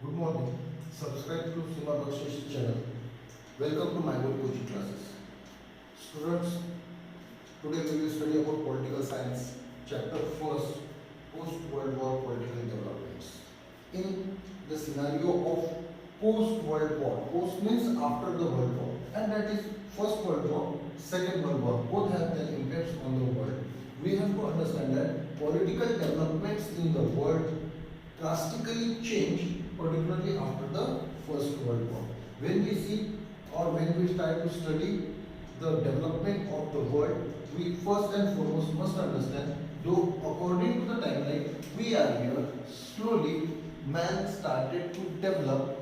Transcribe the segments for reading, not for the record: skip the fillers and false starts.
Good morning. Subscribe to Sima Bakshish channel. Welcome to my good coaching classes. Students, today we will study about political science, chapter first, post-World War political developments. In the scenario of post-World War, post means after the World War, and that is First World War, Second World War, both have their impacts on the world. We have to understand that political developments in the world drastically changed, particularly after the First World War. When we see or when we start to study the development of the world, we first and foremost must understand, though according to the timeline we are here, slowly man started to develop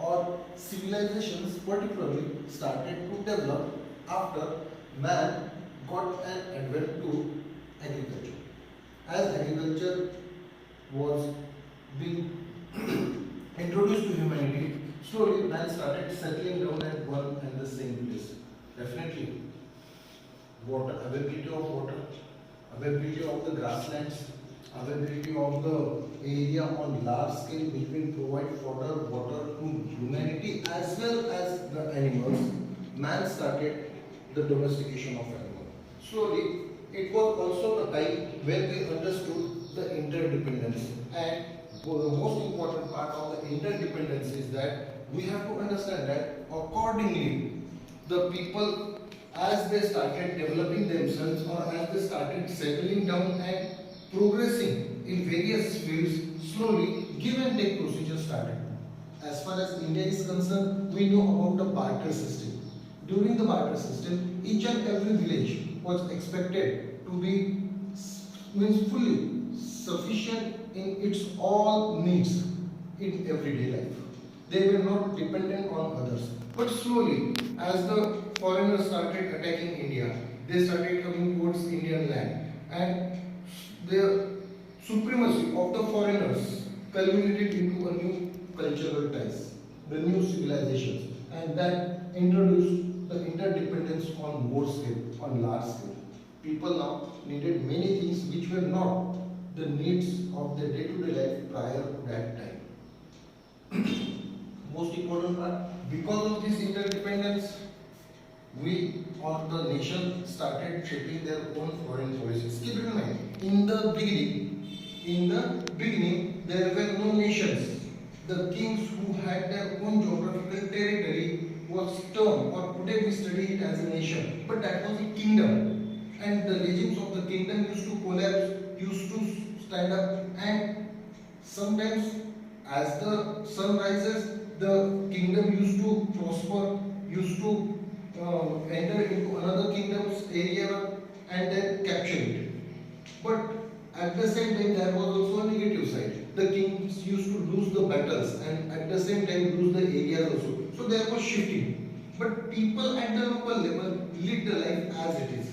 or civilizations particularly started to develop after man got an advent to agriculture. As agriculture was being introduced to humanity, slowly man started settling down at one and the same place. Definitely, water, availability of water, availability of the grasslands, availability of the area on large scale which will provide fodder, water to humanity as well as the animals. Man started the domestication of animals. Slowly, it was also the time when we understood the interdependence, and the most important part of the interdependence is that we have to understand that accordingly the people, as they started developing themselves or as they started settling down and progressing in various fields, slowly give and take procedure started. As far as India is concerned, we know about the barter system. During the barter system, each and every village was expected to be means fully sufficient in its all needs in everyday life. They were not dependent on others. But slowly, as the foreigners started attacking India, they started coming towards Indian land, and the supremacy of the foreigners culminated into a new cultural ties, the new civilizations, and that introduced the interdependence on more scale, on large scale. People now needed many things which were not the needs of their day-to-day life prior to that time. Most important part, because of this interdependence, we or the nation started shaping their own foreign policies. Keep in mind, in the beginning, there were no nations. The kings who had their own geographical territory was termed, or today we study it as a nation, but that was a kingdom. And the regimes of the kingdom used to collapse, used to stand up, and sometimes as the sun rises, the kingdom used to prosper, used to enter into another kingdom's area and then capture it. But at the same time, there was also a negative side. The kings used to lose the battles and at the same time lose the areas also. So there was shifting. But people at the local level lived the life as it is.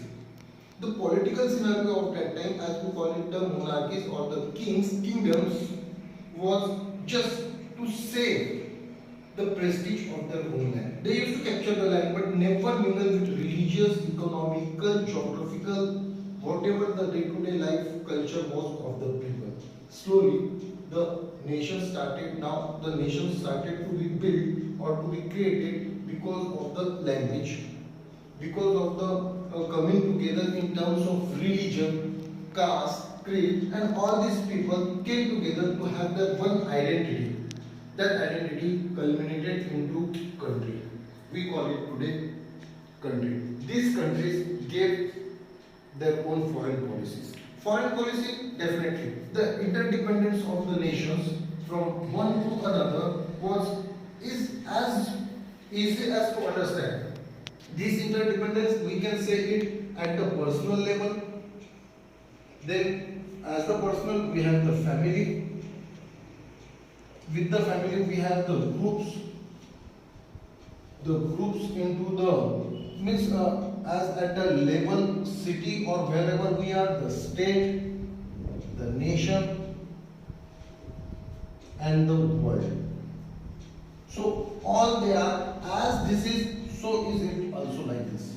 The political scenario of that time, as we call it the monarchies or the kingdoms, was just to save the prestige of their homeland. They used to capture the land but never mingle with religious, economical, geographical, whatever the day-to-day life culture was of the people. Slowly, the nation started to be built or to be created because of the language, because of the coming together in terms of religion, caste, creed, and all these people came together to have their one identity. That identity culminated into country. We call it today country. These countries gave their own foreign policies. Foreign policy, definitely. The interdependence of the nations from one to another is as easy as to understand. This interdependence, we can say it at the personal level. Then, as the personal, we have the family. With the family, we have the groups. The groups into the means as at the level, city or wherever we are, the state, the nation, and the world. So all they are, as this is, so is it also like this.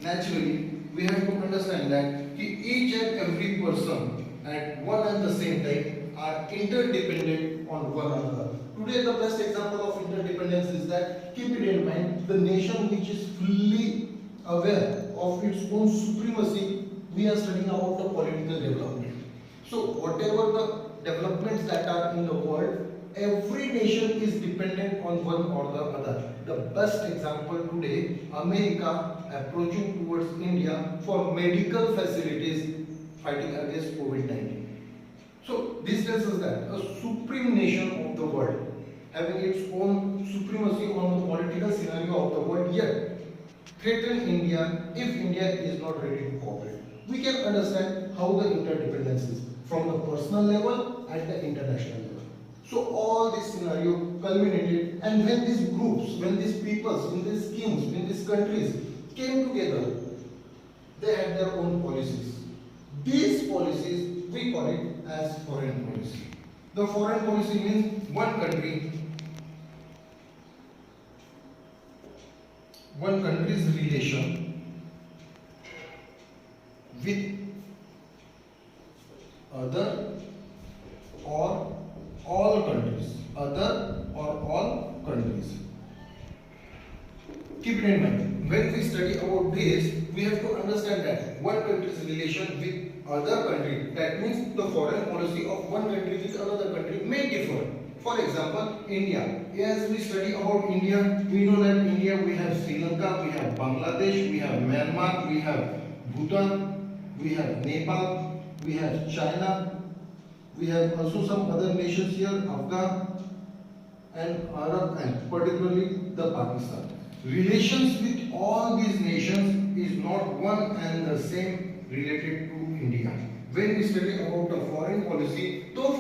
Naturally, we have to understand that each and every person at one and the same time are interdependent on one another. Today the best example of interdependence is that, keep it in mind, the nation which is fully aware of its own supremacy, we are studying about the political development. So whatever the developments that are in the world, every nation is dependent on one or the other. The best example today, America approaching towards India for medical facilities fighting against COVID-19. So this tells us that a supreme nation of the world having its own supremacy on the political scenario of the world, yet threaten India if India is not ready to cooperate. We can understand how the interdependence is from the personal level and the international level. So all this scenario culminated, and when these groups, when these peoples, when these kings, when these countries came together, they had their own policies. These policies, we call it as foreign policy. The foreign policy means one country's relation with other or all countries. Keep it in mind, when we study about this, we have to understand that one country's relation with other country, that means the foreign policy of one country with another country may differ. For example, India. As we study about India, we know that India, we have Sri Lanka, we have Bangladesh, we have Myanmar, we have Bhutan, we have Nepal, we have China, we have also some other nations here, Afghan and Arab, and particularly the Pakistan. Relations with all these nations is not one and the same related to India. When we study about the foreign policy, through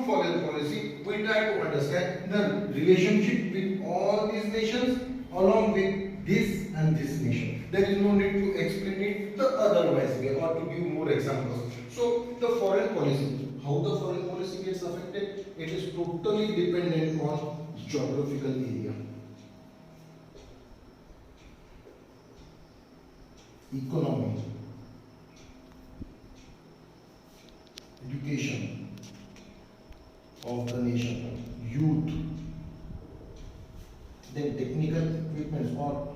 foreign policy, we try to understand the relationship with all these nations along with this and this nation. There is no need to explain it the otherwise way or to give more examples. So the foreign policy, how the foreign policy gets affected, it is totally dependent on geographical area, economy, education of the nation, youth, then technical equipments or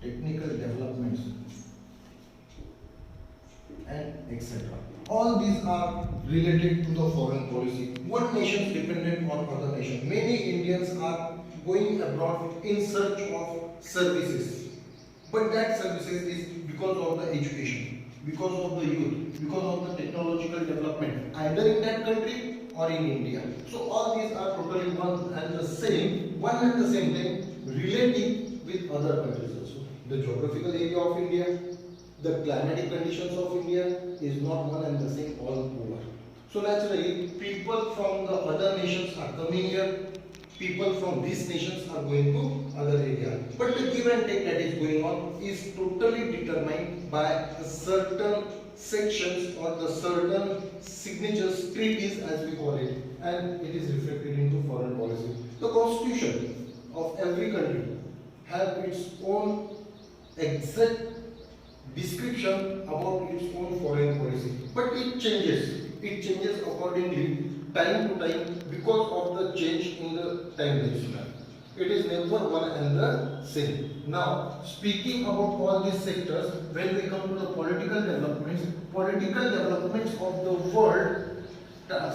technical developments, and etc. All these are related to the foreign policy. One nation is dependent on other nation. Many Indians are going abroad in search of services, but that services is because of the education, because of the youth, because of the technological development, either in that country or in India. So all these are totally one and the same thing relating with other countries also. The geographical area of India, the climatic conditions of India is not one and the same all over. So naturally, people from the other nations are coming here, people from these nations are going to other area. But the give and take that is going on is totally determined by certain sections or the certain signatures, treaties as we call it, and it is reflected into foreign policy. The constitution of every country have its own exact description about its own foreign policy, but it changes accordingly time to time because of the change in the time span. It is never one and the same. Now, speaking about all these sectors, when we come to the political developments of the world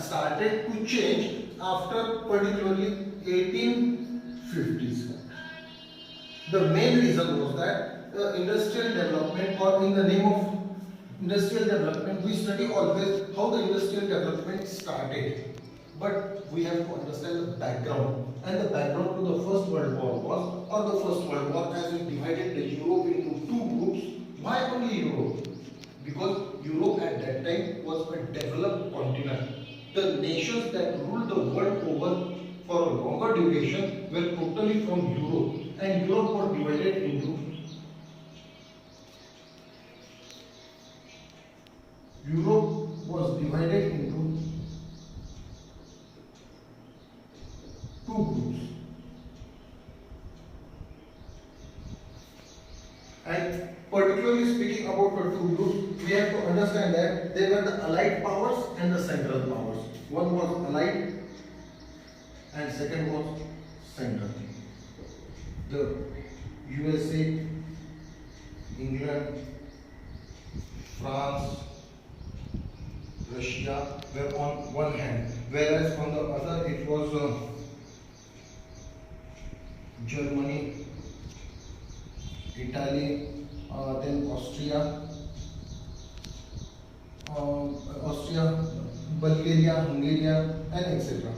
started to change after particularly 1850s. The main reason was that industrial development, or in the name of industrial development, we study always how the industrial development started. But we have to understand the background. And the background to the First World War was, or the First World War as it divided the Europe into two groups. Why only Europe? Because Europe at that time was a developed continent. The nations that ruled the world over for a longer duration were totally from Europe. And Europe was divided into two groups. And particularly speaking about the understand that they were the allied powers and the central powers. One was allied and second was central. The USA, England, France, Russia were on one hand, whereas on the other it was Germany, Italy, then Austria, Bulgaria, Hungary, and etc.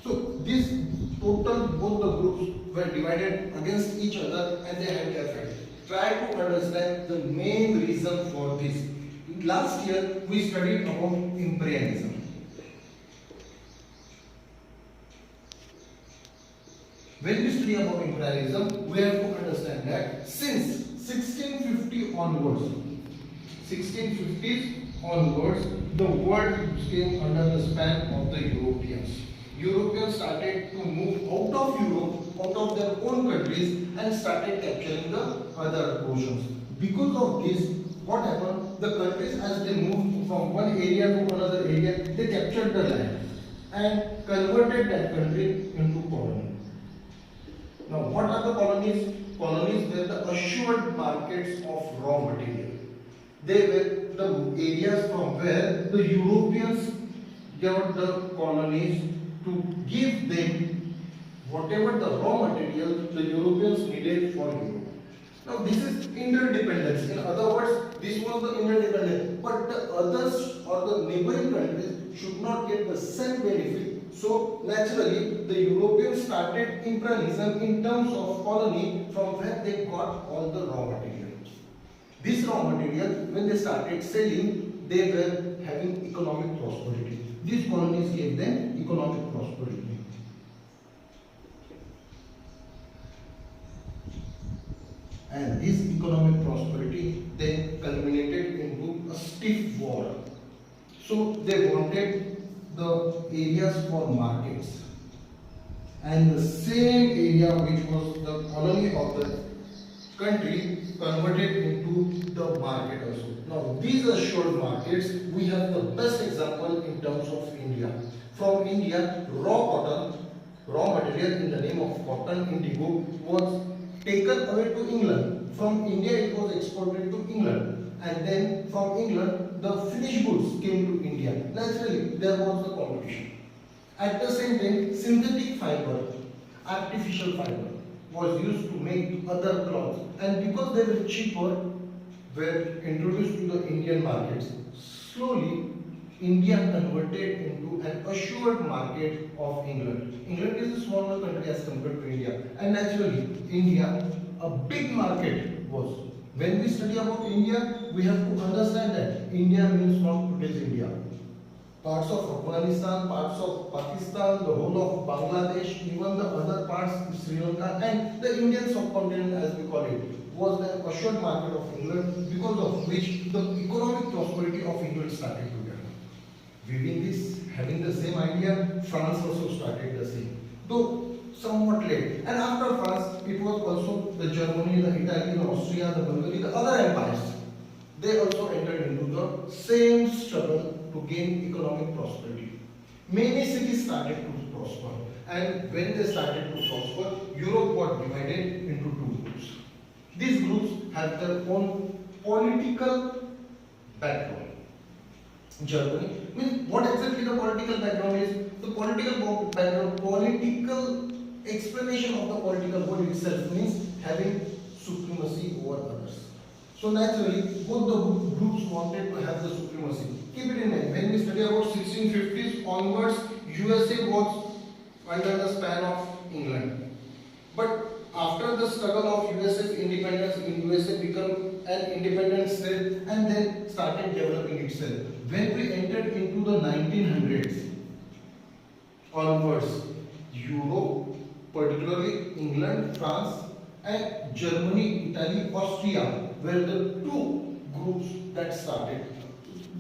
So these total both the groups were divided against each other and they had their fight. Try to understand the main reason for this. Last year we studied about imperialism. When we study about imperialism, we have to understand that since 1650 onwards, 1650s onwards, the world came under the span of the Europeans. Europeans started to move out of Europe, out of their own countries, and started capturing the other portions. Because of this, what happened? The countries, as they moved from one area to another area, they captured the land and converted that country into colony. Now, what are the colonies? Colonies were the assured markets of raw material. They were the areas from where the Europeans got the colonies to give them whatever the raw material the Europeans needed for Europe. Now, this is interdependence. In other words, this was the interdependence, but the others or the neighboring countries should not get the same benefit. So naturally, the Europeans started imperialism in terms of colony from where they got all the raw material. This raw material, when they started selling, they were having economic prosperity. These colonies gave them economic prosperity. And this economic prosperity then culminated into a stiff war. So they wanted the areas for markets, and the same area which was the colony of the country converted into the market also. Now these assured markets, we have the best example in terms of India. From India, raw material in the name of cotton, indigo, was taken away to England. From India it was exported to England, and then from England the finished goods came to India. Naturally, there was the competition. At the same time, synthetic fiber, artificial fiber, was used to make other clothes, and because they were cheaper, were introduced to the Indian markets. Slowly, India converted into an assured market of England. England is a smaller country as compared to India, and naturally, India, a big market was. When we study about India, we have to understand that India means not today's India. Parts of Afghanistan, parts of Pakistan, the whole of Bangladesh, even the other parts, Sri Lanka, and the Indian subcontinent as we call it, was the assured market of England, because of which the economic prosperity of England started to get. Reading this, having the same idea, France also started the same, though somewhat late. And after France, it was also the Germany, the Italy, the Austria, the Bulgaria, the other empires. They also entered into the same struggle to gain economic prosperity. Many cities started to prosper, and when they started to prosper, Europe got divided into two groups. These groups have their own political background. Germany means what exactly the political background is? The political background, political explanation of the political word itself means having supremacy over others. So naturally, both the groups wanted to have the supremacy. Keep it in mind, when we study about 1650s onwards, USA was under the span of England. But after the struggle of USA's independence, USA became an independent state and then started developing itself. When we entered into the 1900s onwards, Europe, particularly England, France, and Germany, Italy, Austria were the two groups that started.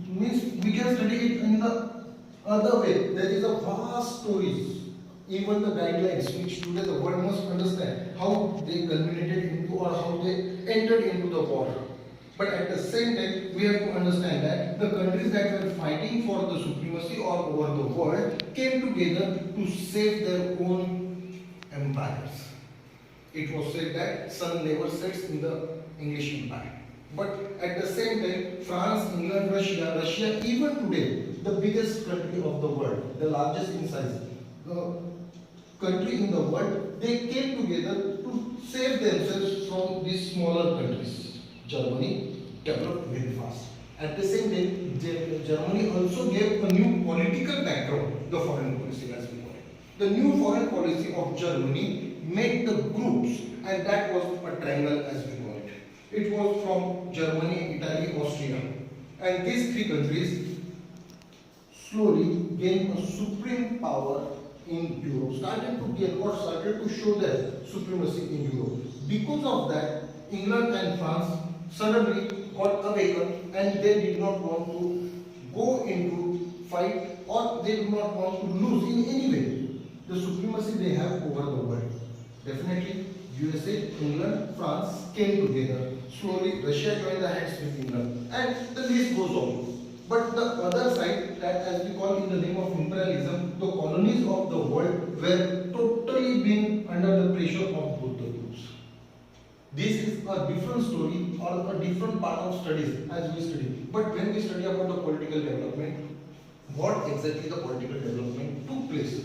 Means we can study it in the other way. There is a vast stories even the guidelines which today the world must understand how they culminated into or how they entered into the war. But at the same time, we have to understand that the countries that were fighting for the supremacy all over the world came together to save their own empires. It was said that sun never sets in the English Empire. But at the same time, France, England, Russia, even today, the biggest country of the world, the largest in size, the country in the world, they came together to save themselves from these smaller countries. Germany developed very fast. At the same time, Germany also gave a new political background, the foreign policy as we call it. The new foreign policy of Germany made the groups, and that was a triangle as we call it. It was from Germany, Italy, Austria, and these three countries slowly gained a supreme power in Europe, started to show their supremacy in Europe. Because of that, England and France suddenly got awakened and they did not want to go into fight, or they did not want to lose in any way the supremacy they have over the world. Definitely, USA, England, France came together. Slowly, Russia joined the hands with England, and the list goes on. But the other side, that as we call in the name of imperialism, the colonies of the world were totally being under the pressure of both the groups. This is a different story or a different part of studies as we study. But when we study about the political development, what exactly the political development took place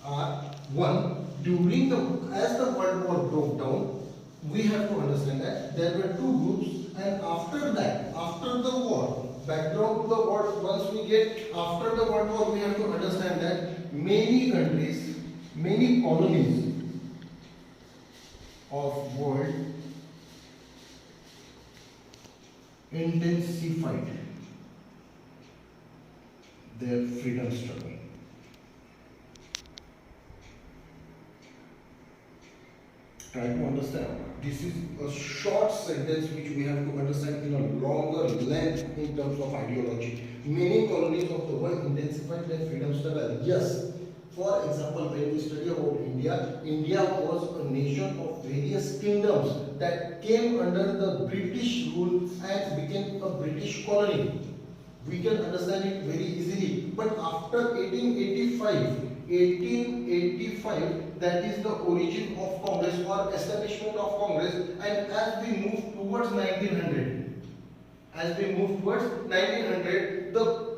are one, during as the World War broke down, we have to understand that there were two groups, and after that, after the war, background to the war, once we get after the World War, we have to understand that many countries, many colonies of world intensified their freedom struggle. Try to understand. This is a short sentence which we have to understand in a longer length in terms of ideology. Many colonies of the world intensified their freedom struggle. Yes. For example, when we study about India, India was a nation of various kingdoms that came under the British rule and became a British colony. We can understand it very easily. But after 1885, that is the origin of Congress or establishment of Congress, and as we move towards 1900, the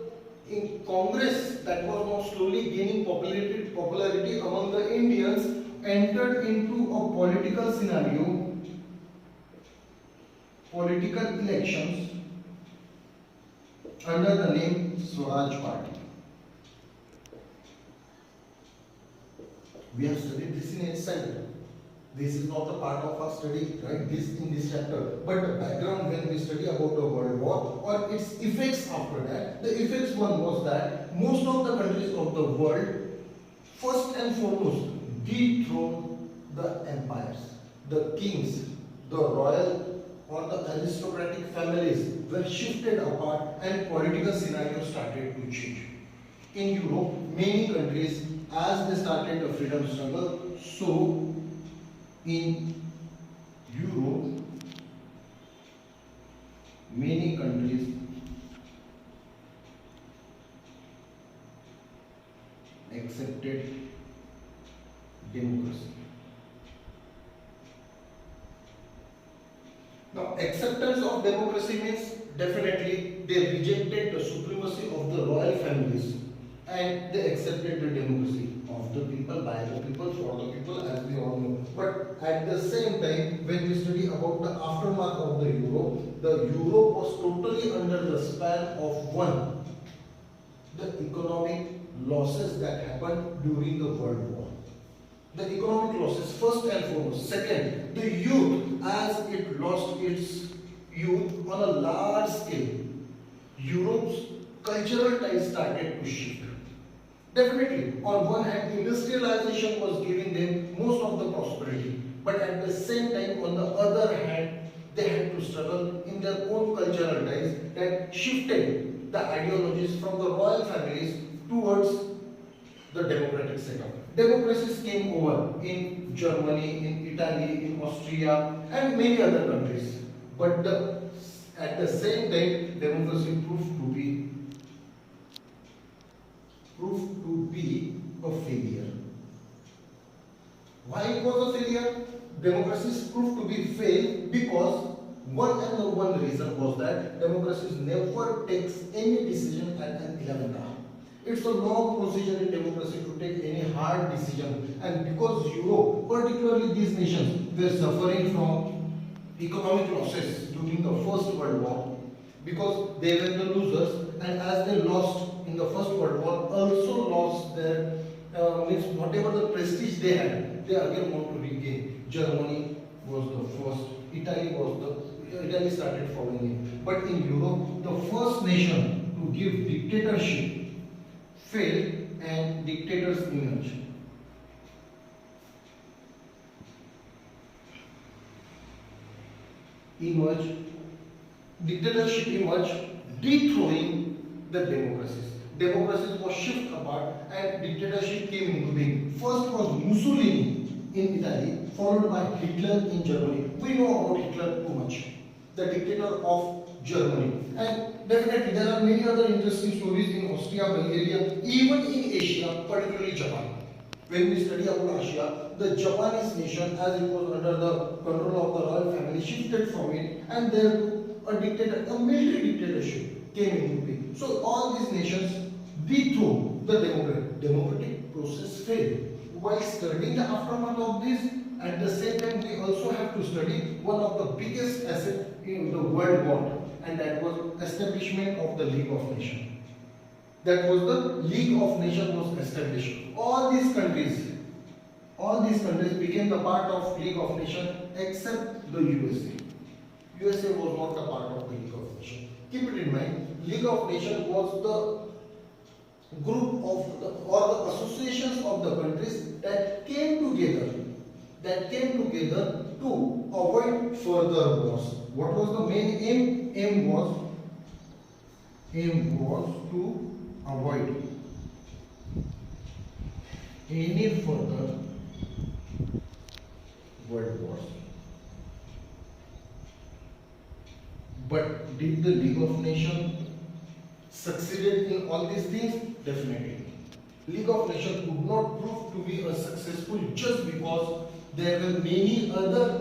in Congress that was now slowly gaining popularity among the Indians entered into a political scenario, political elections under the name Swaraj Party. We have studied this in 8th standard. This is not a part of our study, right? This in this chapter. But the background when we study about the World War or its effects after that, the effects one was that most of the countries of the world, first and foremost, dethroned the empires. The kings, the royal or the aristocratic families were shifted apart and political scenario started to change. In Europe, many countries, as they started a freedom struggle, so in Europe, many countries accepted democracy. Now, acceptance of democracy means definitely they rejected the supremacy of the royal families and they accepted the democracy of the people, by the people, for the people, as we all know. But at the same time, when we study about the aftermath of the Europe was totally under the span of one, the economic losses that happened during the World War. The economic losses, first and foremost. Second, the youth, as it lost its youth on a large scale. Europe's cultural ties started to shift. Definitely, on one hand, industrialization was giving them most of the prosperity, but at the same time, on the other hand, they had to struggle in their own cultural ties that shifted the ideologies from the royal families towards the democratic setup. democracies came over in Germany, in Italy, in Austria, and many other countries. But at the same time, democracy proved to be a failure. Why it was a failure? Democracies proved to be failed because one reason was that democracies never takes any decision at an 11th hour. It's a long procedure in democracy to take any hard decision, and because Europe, particularly these nations, were suffering from economic losses during the First World War, because they were the losers, and as they lost in the First World War, also lost their means whatever the prestige they had, they again want to regain. Germany was the first, Italy started following it. But in Europe, the first nation to give dictatorship failed and dictators emerged. Dictatorship emerged, dethroning the democracies. Democracies was shifted apart and dictatorship came into being. First was Mussolini in Italy, followed by Hitler in Germany. We know about Hitler too much, the dictator of Germany. And definitely there are many other interesting stories in Austria, Bulgaria, even in Asia, particularly Japan. When we study about Asia, the Japanese nation, as it was under the control of the royal family, shifted from it, and there a military dictatorship came into being. So all these nations dethroned the democratic process failed. While studying the aftermath of this, at the same time we also have to study one of the biggest assets in the world war, and that was establishment of the League of Nations. That was the League of Nations was established. All these countries became the part of League of Nations except the USA. USA was not a part of the League of Nations. Keep it in mind, League of Nations was the group of the associations of the countries that came together to avoid further wars. What was the main aim? Aim was to avoid any further world wars. But did the League of Nations succeeded in all these things? Definitely. League of Nations could not prove to be a successful just because there were many other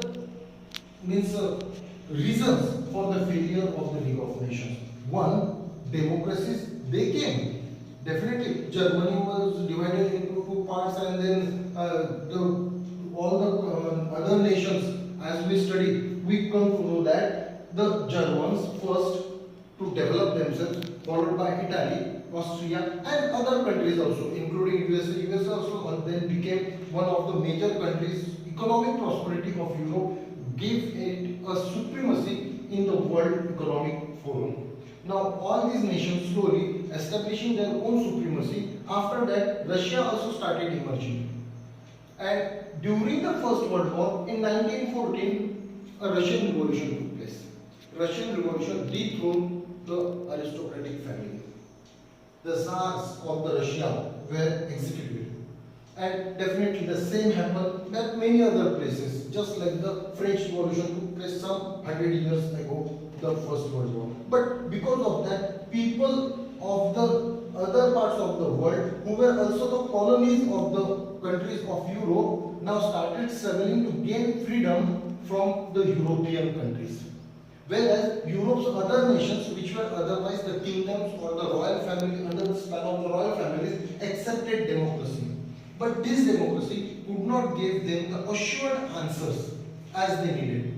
reasons for the failure of the League of Nations. One, democracies, they came. Definitely, Germany was divided into two parts, and then all the other nations, as we study, we come to know that the Germans first to develop themselves, followed by Italy, Austria, and other countries also, including USA. USA also then became one of the major countries. Economic prosperity of Europe gave it a supremacy in the World Economic Forum. Now, all these nations slowly establishing their own supremacy. After that, Russia also started emerging. And during the First World War, in 1914, a Russian Revolution took place. Russian Revolution dethroned the aristocratic family. The Tsars of the Russia were executed. And definitely the same happened at many other places, just like the French Revolution took place some 100 years ago, the First World War. But because of that, people of the other parts of the world, who were also the colonies of the countries of Europe, now started struggling to gain freedom from the European countries. Whereas Europe's other nations, which were otherwise the kingdoms or the royal family, under the span of the royal families, accepted democracy. But this democracy could not give them the assured answers as they needed,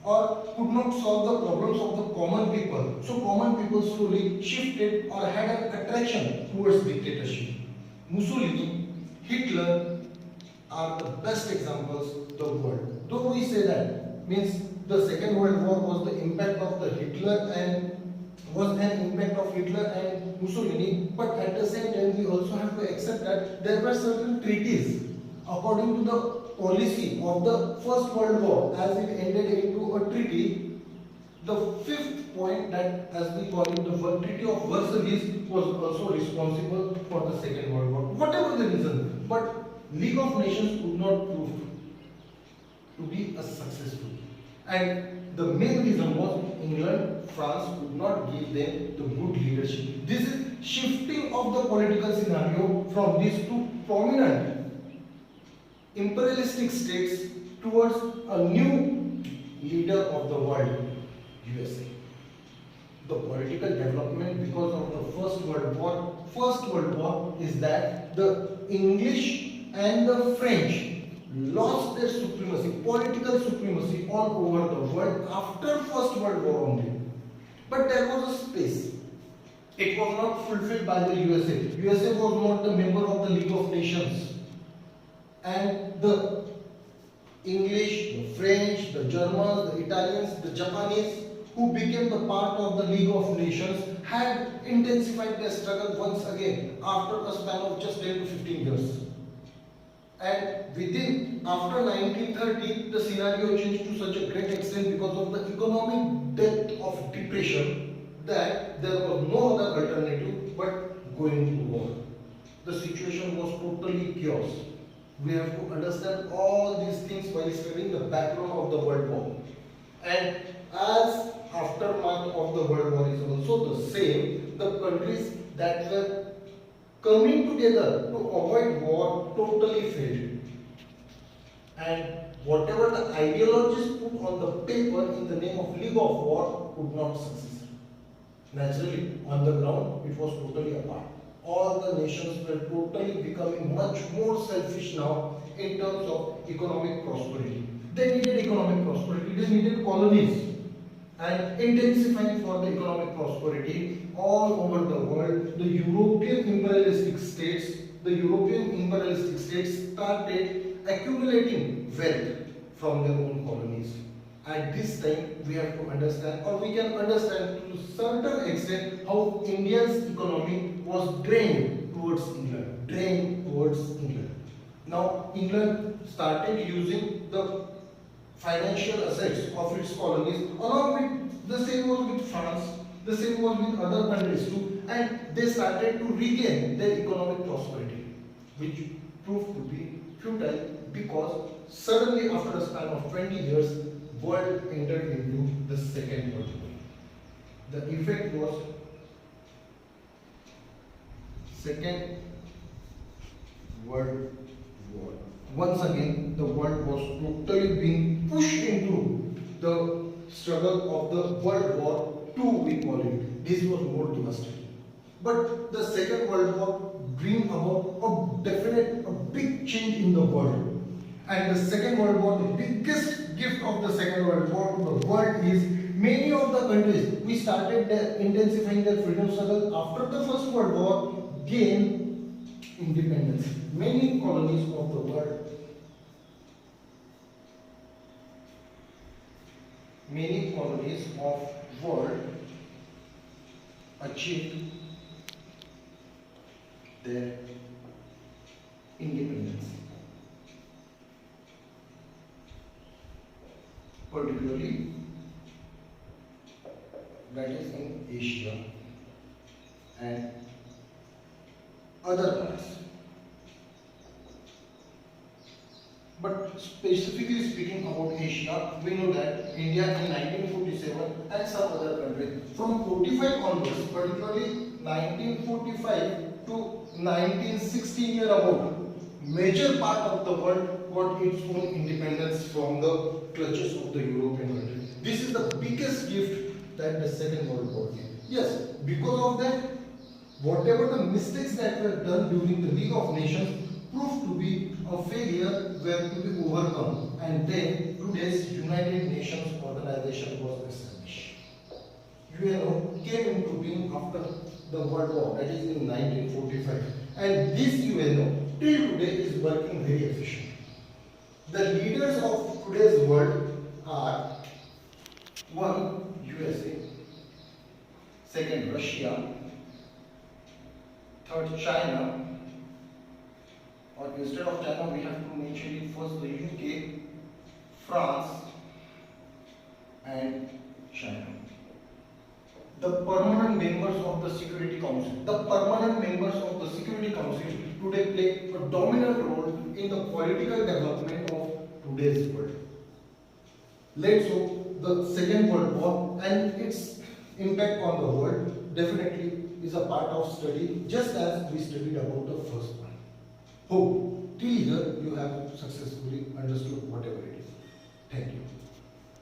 or could not solve the problems of the common people. So common people slowly shifted or had an attraction towards dictatorship. Mussolini, Hitler are the best examples of the world. Though we say that, means the Second World War was the impact of the Hitler and was an impact of Hitler and Mussolini, but at the same time we also have to accept that there were certain treaties according to the policy of the First World War, as it ended into a treaty. The fifth point, that as we call it, the Treaty of Versailles, was also responsible for the Second World War. Whatever the reason, but League of Nations could not prove to be a successful. And the main reason was England, France could not give them the good leadership. This is shifting of the political scenario from these two prominent imperialistic states towards a new leader of the world, USA. The political development because of the First World War. First World War is that the English and the French lost their supremacy, political supremacy all over the world after First World War only. But there was a space. It was not fulfilled by the USA. USA was not the member of the League of Nations. And the English, the French, the Germans, the Italians, the Japanese, who became the part of the League of Nations, had intensified their struggle once again after a span of just 10 to 15 years. And after 1930, the scenario changed to such a great extent because of the economic depth of depression that there was no other alternative but going to war. The situation was totally chaos. We have to understand all these things while studying the background of the World War. And as aftermath of the World War is also the same, the countries that were coming together to avoid war totally failed. And whatever the ideologies put on the paper in the name of League of War could not succeed. Naturally, on the ground, it was totally apart. All the nations were totally becoming much more selfish now in terms of economic prosperity. They needed economic prosperity, they needed colonies. And intensifying for the economic prosperity all over the world, the European imperialistic states started accumulating wealth from their own colonies. At this time, we have to understand, or we can understand to a certain extent, how India's economy was drained towards England. Now, England started using the financial assets of its colonies, along with the same was with France, the same was with other countries too, and they started to regain their economic prosperity, which proved to be futile because suddenly after a span of 20 years, world entered into the Second World War. The effect was Second World War. Once again, the world was totally being pushed into the struggle of the World War II, we call it. This was more devastating. But the Second World War bring about a big change in the world. And the Second World War, the biggest gift of the Second World War to the world is many of the countries, we started intensifying their freedom struggle after the First World War, gained independence. Many colonies of the world, achieved their independence. Particularly, that is in Asia and other parts. But specifically speaking about Asia, we know that India in 1947 and some other countries, from 45 onwards, particularly 1945 to 1960 year about, major part of the world got its own independence from the clutches of the European countries. This is the biggest gift that the Second World War gave. Yes, because of that, whatever the mistakes that were done during the League of Nations proved to be a failure were to be overcome, and then today's United Nations organization was established. UNO came into being after the World War, that is in 1945, and this UNO till today is working very efficiently. The leaders of today's world are one, USA, second, Russia, third, China, or instead of China we have to mention it first, the UK, France and China. the permanent members of the Security Council. The permanent members of the Security Council today play a dominant role in the political development of today's world. Let's hope the Second World War and its impact on the world definitely is a part of study, just as we studied about the first one. Hope till here you have successfully